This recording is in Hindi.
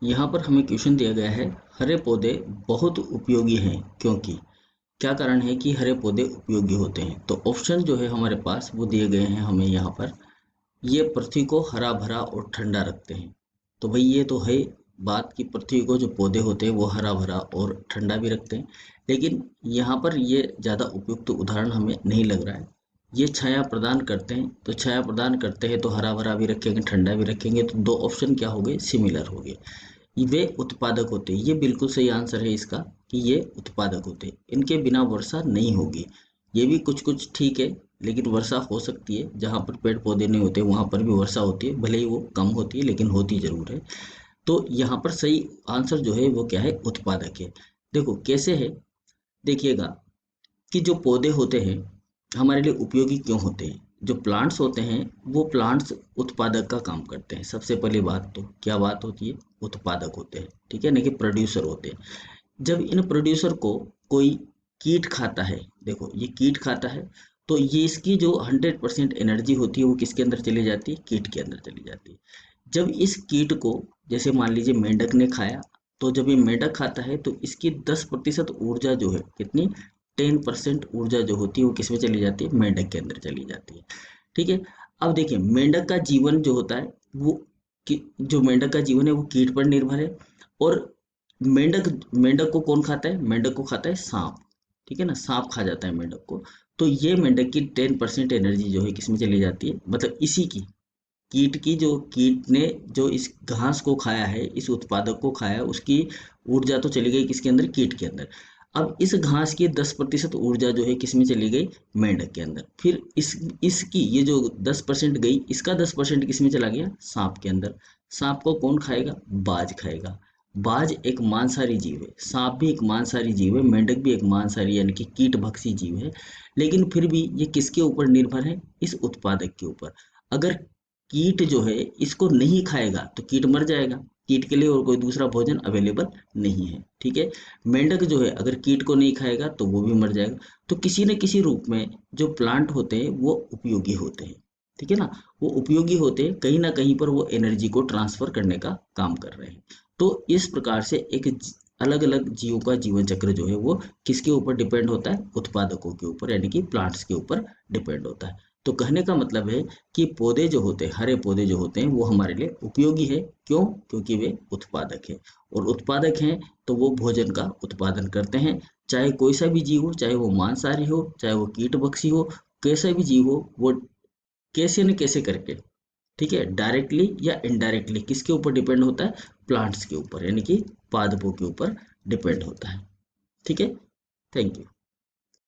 यहाँ पर हमें क्वेश्चन दिया गया है, हरे पौधे बहुत उपयोगी हैं क्योंकि क्या कारण है कि हरे पौधे उपयोगी होते हैं। तो ऑप्शन जो है हमारे पास वो दिए गए हैं हमें यहाँ पर। ये पृथ्वी को हरा भरा और ठंडा रखते हैं। तो भाई ये तो है बात कि पृथ्वी को जो पौधे होते हैं वो हरा भरा और ठंडा भी रखते हैं। लेकिन यहाँ पर ये ज़्यादा उपयुक्त उदाहरण हमें नहीं लग रहा है। ये छाया प्रदान करते हैं, तो छाया प्रदान करते हैं तो हरा भरा भी रखेंगे ठंडा भी रखेंगे, तो दो ऑप्शन क्या हो गए, सिमिलर हो गए। वे उत्पादक होते हैं, ये बिल्कुल सही आंसर है इसका कि ये उत्पादक होते हैं। इनके बिना वर्षा नहीं होगी। ये भी कुछ कुछ ठीक है, लेकिन वर्षा हो सकती है। जहाँ पर पेड़ पौधे नहीं होते वहाँ पर भी वर्षा होती है, भले ही वो कम होती है लेकिन होती जरूर है। तो यहाँ पर सही आंसर जो है वो क्या है, उत्पादक है। देखो कैसे है, देखिएगा कि जो पौधे होते हैं हमारे लिए उपयोगी क्यों होते हैं। जो प्लांट्स होते हैं वो प्लांट्स उत्पादक का काम करते हैं। सबसे पहली बात तो क्या बात होती है, उत्पादक होते हैं, ठीक है ना, कि प्रोड्यूसर होते हैं। जब इन प्रोड्यूसर को कोई कीट खाता है, देखो ये कीट खाता है, तो ये इसकी जो 100% एनर्जी होती है वो किसके अंदर चली जाती है, कीट के अंदर चली जाती है। जब इस कीट को, जैसे मान लीजिए मेंढक ने खाया, तो जब ये मेंढक खाता है तो इसकी 10% ऊर्जा जो है, कितनी, 10% ऊर्जा जो होती है वो किसमें चली जाती है, मेंढक के अंदर चली जाती है। ठीक है। अब देखिए मेंढक का जीवन जो होता है वो जो मेंढक का जीवन है वो कीट पर निर्भर है। और मेंढक मेंढक को कौन खाता है, मेंढक को खाता है सांप। ठीक है ना, सांप खा जाता है मेंढक को। तो ये मेंढक की 10% एनर्जी जो है किसमें चली जाती है, मतलब इसी की, कीट की, जो कीट ने जो इस घास को खाया है, इस उत्पादक को खाया है, उसकी ऊर्जा तो चली गई किसके अंदर, कीट के अंदर। अब इस घास की 10% ऊर्जा जो है किसमें चली गई, मेंढक के अंदर। फिर इसकी ये जो 10% गई, इसका 10% किसमें चला गया, सांप के अंदर। सांप को कौन खाएगा, बाज खाएगा। बाज एक मांसाहारी जीव है, सांप भी एक मांसाहारी जीव है, मेंढक भी एक मांसाहारी यानी कि कीट भक्षी जीव है। लेकिन फिर भी ये किसके ऊपर निर्भर है, इस उत्पादक के ऊपर। अगर कीट जो है इसको नहीं खाएगा तो कीट मर जाएगा। कीट के लिए और कोई दूसरा भोजन अवेलेबल नहीं है। ठीक है। मेंढक जो है अगर कीट को नहीं खाएगा तो वो भी मर जाएगा। तो किसी न किसी रूप में जो प्लांट होते हैं वो उपयोगी होते हैं। ठीक है ना, वो उपयोगी होते हैं, कहीं ना कहीं पर वो एनर्जी को ट्रांसफर करने का काम कर रहे हैं। तो इस प्रकार से एक अलग अलग जीवों का जीवन चक्र जो है वो किसके ऊपर डिपेंड होता है, उत्पादकों के ऊपर यानी कि प्लांट्स के ऊपर डिपेंड होता है। तो कहने का मतलब है कि पौधे जो होते हैं, हरे पौधे जो होते हैं वो हमारे लिए उपयोगी है। क्यों, क्योंकि वे उत्पादक है। और उत्पादक हैं तो वो भोजन का उत्पादन करते हैं। चाहे कोई सा भी जीव हो, चाहे वो मांसाहारी हो, चाहे वो कीटभक्षी हो, कैसा भी जीव हो, वो कैसे न कैसे करके, ठीक है, डायरेक्टली या इनडायरेक्टली किसके ऊपर डिपेंड होता है, प्लांट्स के ऊपर यानी कि पादपों के ऊपर डिपेंड होता है। ठीक है। Thank you.